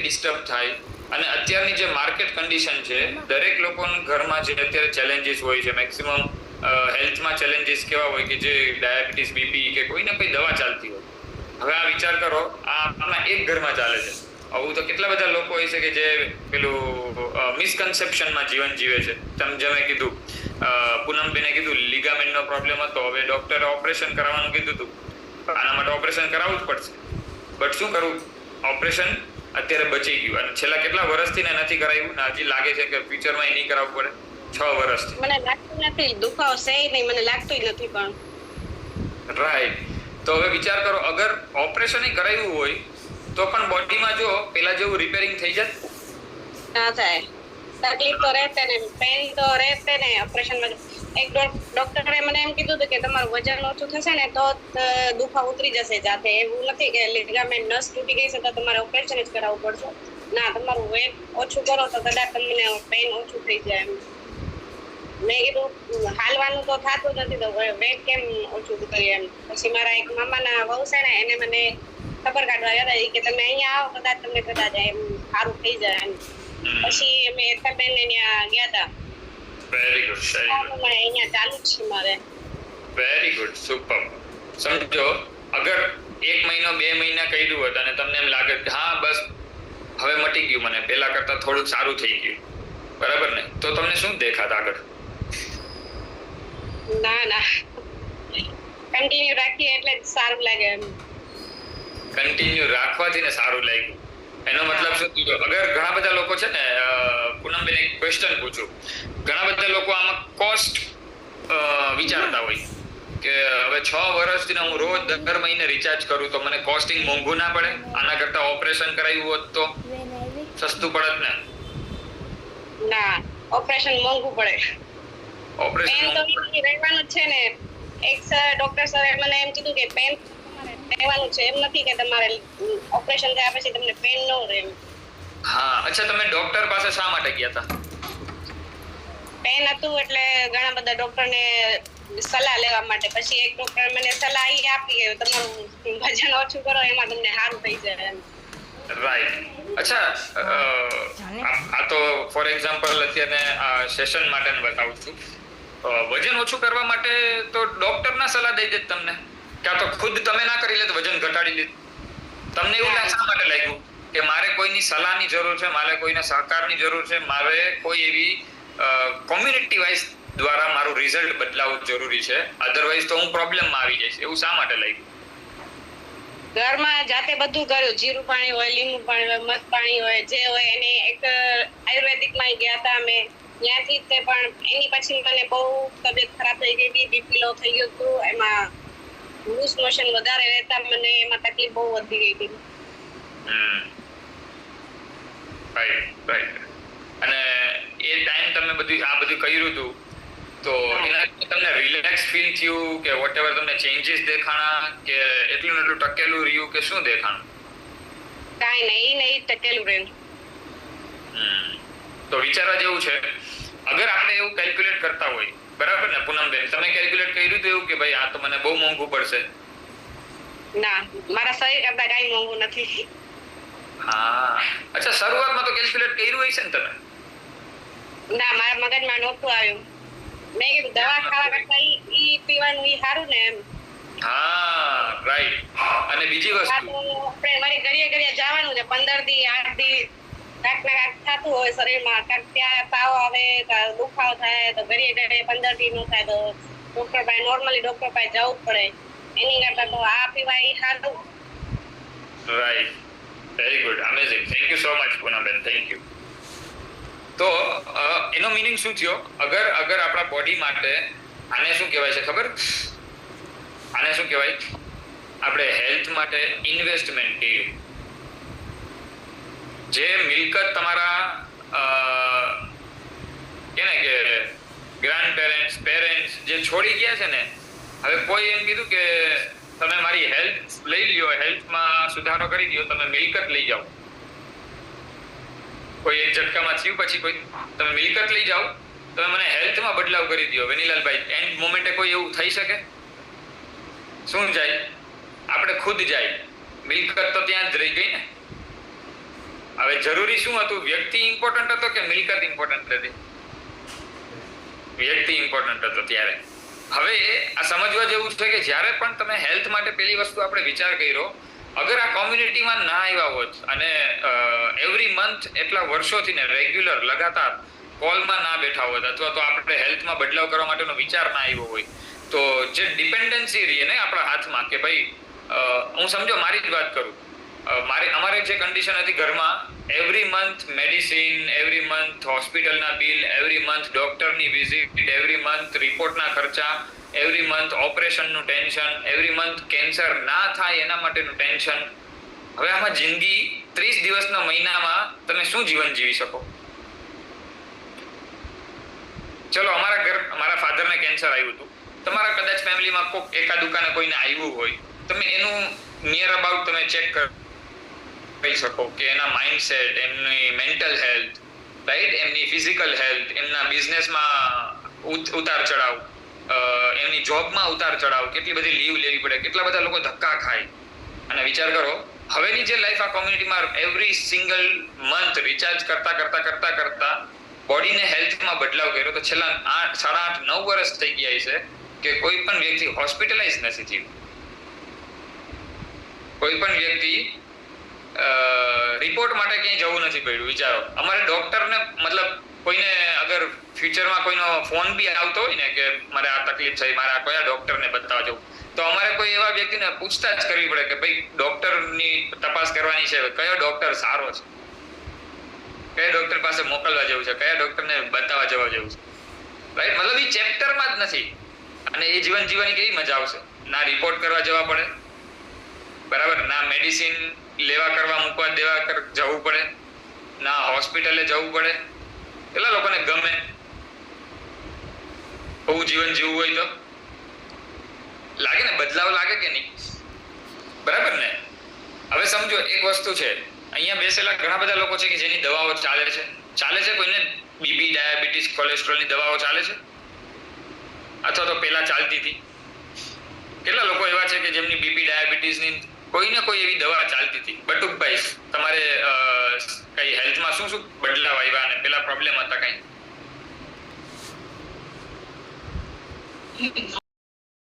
Disturb થાય. અને અત્યારની જે માર્કેટ કન્ડિશન છે, દરેક લોકોના ઘરમાં જે અત્યારે ચેલેન્જીસ હોય છે, મેક્સિમમ હેલ્થમાં ચેલેન્જીસ કેવા હોય કે જે ડાયાબિટીસ, બીપી કે કોઈ ને કોઈ દવા ચાલતી હોય. હવે આ વિચાર કરો, આ આપણા એક ઘરમાં ચાલે છે. આવું તો કેટલા બધા લોકો હોય છે કે જે પેલું મિસકન્સેપ્શનમાં જીવન જીવે છે. તમે કીધું પૂનમબેને કીધું લિગામેન્ટનો પ્રોબ્લેમ હતો, હવે ડોક્ટરે ઓપરેશન કરાવવાનું કીધું હતું. આના માટે ઓપરેશન કરાવવું જ પડશે. બટ શું કરવું, ઓપરેશન અત્યારે બચી ગયું અને છેલ્લા કેટલા વર્ષથી ને નથી કરાવ્યું ને હજી લાગે છે કે ફ્યુચરમાં નહીં કરાવવું પડે. 6 વર્ષથી મને લાગતું નથી, દુખાવો છે નહીં, મને લાગતું નથી. પણ રાઈટ. તો હવે વિચાર કરો, અગર ઓપરેશન કરાવ્યું હોય તો પણ બોડીમાં જો પેલા જેવું રિપેરિંગ થઈ જાય ના થાય. તકલીફ તો રહેશે ને, પેન તો રહેશે ને. ઓપરેશનમાં એક ડોક્ટરે મને એમ કીધું હતું કે તમારું વજન ઓછું થશે ને તો દુખાવો ઉતરી જશે જાતે. એવું નથી કે લિગામેન્ટ નસ તૂટી ગઈ છે તો તમારે ઓપરેશન જ કરાવવું પડશે. ના, તમારું વેટ ઓછું કરો તો કદાચ તમને પેન ઓછું થઈ જાય. એમ મેં કીધું હાલવાનું તો થતું નથી તો વેટ કેમ ઓછું કરીએ એમ. પછી મારા એક મામાના વહુ છે ને, એને મને ખબર કાઢવા ગયા હતા કે તમે અહીંયા આવો, કદાચ તમને કદાચ એમ સારું થઈ જાય એમ. પછી અમે બેન ને ત્યાં ગયા હતા. Very good. અહીંયા ચાલુ જ છે મારે. Very good, super. સમજો, અગર 1 મહિનો 2 મહિના કર્યું હોત અને તમને એમ લાગે કે હા બસ હવે મટી ગયું, મને પહેલા કરતા થોડુંક સારું થઈ ગયું, બરાબર ને, તો તમને શું દેખાત આગળ? ના, કન્ટિન્યુ રાખીએ એટલે સારું લાગે એમ. કન્ટિન્યુ રાખવાથી ને સારું લાગ્યું, એનો મતલબ શું થયો? અગર ઘણા બધા લોકો છે ને, પૂનમબેન એક ક્વેશ્ચન પૂછું, ઘણા બધા લોકો આમાં કોસ્ટ વિચારતા હોય કે હવે 6 વર્ષથી હું રોજ દર મહિને રિચાર્જ કરું તો મને કોસ્ટિંગ મોંઘું ના પડે? આના કરતા ઓપરેશન કરાવ્યું હોત તો સસ્તું પડત ને? ના, ઓપરેશન મોંઘું પડે. ઓપરેશન પેન તો રહેવાનું છે ને. એક ડોક્ટર સરે મને એમ કીધું કે પેન રહેવાનું છે, એમ નથી કે તમારે ઓપરેશન થયા પછી તમને પેન ન રહે. હા, અચ્છા, તમે ડોક્ટર પાસે શા માટે ગયા હતા? પેન હતું એટલે ઘણા બધા ડોક્ટરને સલાહ લેવા માટે. પછી એક ડોક્ટર મને સલાહ આપી કે તમારું વજન ઓછું કરો, એમાં તમને સારું થઈ જાય એમ. રાઈટ. અચ્છા, આ તો ફોર એક્ઝામ્પલ અત્યારે આ સેશન માટે બતાવું છું. વજન ઓછું કરવા માટે તો ડોક્ટરના સલાહ દઈ દે તમને, ક્યાં તો ખુદ તમે ના કરી લે તો વજન ઘટાડી લે? તમને એવું શા માટે લાગ્યું કે મારે કોઈની સલાહની જરૂર છે, મારે કોઈના સહકારની જરૂર છે, મારે કોઈ એવી કોમ્યુનિટી વાઇઝ દ્વારા મારું રિઝલ્ટ બદલાવવું જરૂરી છે, અધરવાઇઝ તો હું પ્રોબ્લેમમાં આવી જઈશ, એવું શા માટે લાગ્યું? ઘરમાં જાતે બધું કર્યું, જીરું પાણી હોય, લીંબુ પાણી હોય, મધ પાણી હોય, જે હોય એને એક આયુર્વેદિકમાં ગયા હતા અમે ત્યાંથી. તે પણ એની પછી મને બહુ તબિયત ખરાબ થઈ ગઈ હતી, બીપી લો થઈ ગયું હતું, એમાં લૂઝ મોશન વધારે રહેતા, મને એમાં તકલીફ બહુ વધી ગઈ હતી. રાઈટ. અને એ ટાઈમ તમે આ બધું કર્યું હતું તો એનાથી તમને રિલેક્સ ફીલ થયું કે વોટએવર તમને ચેન્જીસ દેખાણા કે એટલું એટલું ટકેલું રહ્યું કે શું દેખાણું? કાંઈ નહીં ટકેલું રહ્યું. તો વિચારવા જેવું છે, અગર આપણે એવું કેલ્ક્યુલેટ કરતા હોય, બરાબર ને પૂનમબેન, તમે કેલ્ક્યુલેટ કર્યું તો એવું કે ભાઈ આ તો મને બહુ મોંઘું પડશે? ના, મારા શરીર કરતા કાંઈ મોંઘું નથી. હા, અચ્છા, શરૂઆતમાં તો કેલ્ક્યુલેટ કર્યું હશે ને તમે? ના, મારા મગજમાં નહોતું આવ્યું. મેં કીધું દવા ખાવા કરતા ઈ પીવાનું ઈ સારું ને એમ. હા, રાઈટ. અને બીજી વસ્તુ, આપણે મારી ઘડીએ જવાનું છે, 15 દી 8 દી કાંઈક ને કાંઈક થતું હોય શરીરમાં, કાંઈક ત્યાં તાવ આવે, દુખાવો થાય તો ઘડીએ 15 દી નો થાય તો ડોક્ટર પાસે નોર્મલી ડોક્ટર પાસે જવું પડે. એની કરતા તો આ પીવા ઈ સારું. Right. Very good, amazing. Thank you so much Poonamben, thank you. તો એનો મીનિંગ શું થયો? અગર આપણા બોડી માટે આને શું કહેવાય છે ખબર? આને શું કહેવાય? આપણે હેલ્થ માટે ઇન્વેસ્ટમેન્ટ કર્યું. જે મિલકત તમારા કે ગ્રાન્ડ પેરેન્ટ્સ જે છોડી ગયા છે ને, હવે કોઈ એમ કીધું કે તમે મારી હેલ્થ લઈ લ્યો, હેલ્થમાં સુધારો કરી દો, તમે મિલકત લઈ જાઓ. કોઈ એક ઝટકામાં થયું પછી કોઈ તમે મિલકત લઈ જાઓ, તમે મને હેલ્થમાં બદલાવ કરી દો. વેનીલાલભાઈ, એન્ડ મોમેન્ટે કોઈ એવું થઈ શકે? શું જાય? આપણે ખુદ જાય, મિલકત તો ત્યાં જ રહી ગઈ ને. હવે જરૂરી શું હતું? વ્યક્તિ ઇમ્પોર્ટન્ટ હતો કે મિલકત ઇમ્પોર્ટન્ટ હતી? વ્યક્તિ ઇમ્પોર્ટન્ટ હતો ત્યારે. હવે આ સમજવા જેવું છે કે જ્યારે પણ તમે હેલ્થ માટે પેલી વસ્તુ આપણે વિચાર કર્યો, અગર આ કોમ્યુનિટીમાં ના આવ્યા હોત અને એવરી મંથ એટલા વર્ષોથી ને રેગ્યુલર લગાતાર કોલમાં ના બેઠા હોત, અથવા તો આપણે હેલ્થમાં બદલાવ કરવા માટેનો વિચાર ના આવ્યો હોય, તો જે ડિપેન્ડન્સી રહી ને આપણા હાથમાં કે ભાઈ, હું સમજો મારી જ વાત કરું, અમારે જે કન્ડિશન હતી ઘરમાં, every month medicine, every month હોસ્પિટલના બિલ, એવરી મંથ ડોક્ટરની વિઝિટ, એવરી મંથ રિપોર્ટના ખર્ચા, એવરી મંથ ઓપરેશનનું ટેન્શન, એવરી મંથ કેન્સર ના થાય એના માટેનું ટેન્શન. હવે આમાં જિંદગી 30 દિવસના મહિનામાં તમે શું જીવન જીવી શકો? ચલો મારા ફાધરને કેન્સર આવ્યું હતું, તમારા કદાચ ફેમિલીમાં કોઈક એકાદુકાને કોઈને આવ્યું હોય, તમે એનું નિયર અબાઉટ તમે ચેક કરી શકો કે એના માઇન્ડસેટ, એમની મેન્ટલ હેલ્થ, રાઈટ, એમની ફિઝિકલ હેલ્થ, એમના બિઝનેસમાં ઉતાર ચઢાવ, એમની જોબમાં ઉતાર ચઢાવ, કેટલી બધી લીવ લેવી પડે, કેટલા બધા લોકો ધક્કા ખાય. અને વિચાર કરો, હવેની જે લાઈફ આ કોમ્યુનિટીમાં એવરી સિંગલ મંથ રિચાર્જ કરતા બોડીને હેલ્થમાં બદલાવ કર્યો, તો છેલ્લા 8.5-9 વર્ષ થઈ ગયા છે કે કોઈ પણ વ્યક્તિ હોસ્પિટલાઇઝ નથી થયું. કોઈ પણ વ્યક્તિ રિપોર્ટ માટે ક્યાંય જવું નથી પડ્યું. વિચારો, અમારે ડોક્ટરને મતલબ કોઈને અગર ફ્યુચરમાં કોઈનો ફોન બી આવતો હોય ને કે મારે આ તકલીફ થઈ, મારે આ કયા ડોક્ટરને બતાવવા જવું, તો અમારે કોઈ એવા વ્યક્તિને પૂછતાછ કરવી પડે કે ભાઈ ડોક્ટરની તપાસ કરવાની છે, કયો ડોક્ટર સારો છે, કયા ડોક્ટર પાસે મોકલવા જેવું છે, કયા ડોક્ટરને બતાવવા જવા જેવું છે, રાઈટ. મતલબ એ ચેપ્ટરમાં જ નથી. અને એ જીવન જીવવાની કેવી મજા આવશે? ના રિપોર્ટ કરવા જવા પડે, બરાબર, ના મેડિસિન લેવા કરવા મૂકવા દેવા જવું પડે, ના હોસ્પિટલે જવું પડે. કેટલા લોકોને ગમે બહુ જીવન જીવવું હોય? તો લાગે ને, બદલાવ લાગે કે નહીં? બરાબર ને? હવે સમજો એક વસ્તુ છે, અહીંયા બેસેલા ઘણા બધા લોકો છે કે જેની દવાઓ ચાલે છે. કોઈને બીપી, ડાયાબિટીસ, કોલેસ્ટ્રોલની દવાઓ ચાલે છે, અથવા તો પહેલા ચાલતી હતી. કેટલા લોકો એવા છે કે જેમની બીપી, ડાયાબિટીસની કોઈને કોઈ એવી દવા ચાલતી હતી. બટુકભાઈ, તમારે કઈ હેલ્થમાં શું બદલાવ આવ્યા અને પેલા પ્રોબ્લેમ હતા કઈ?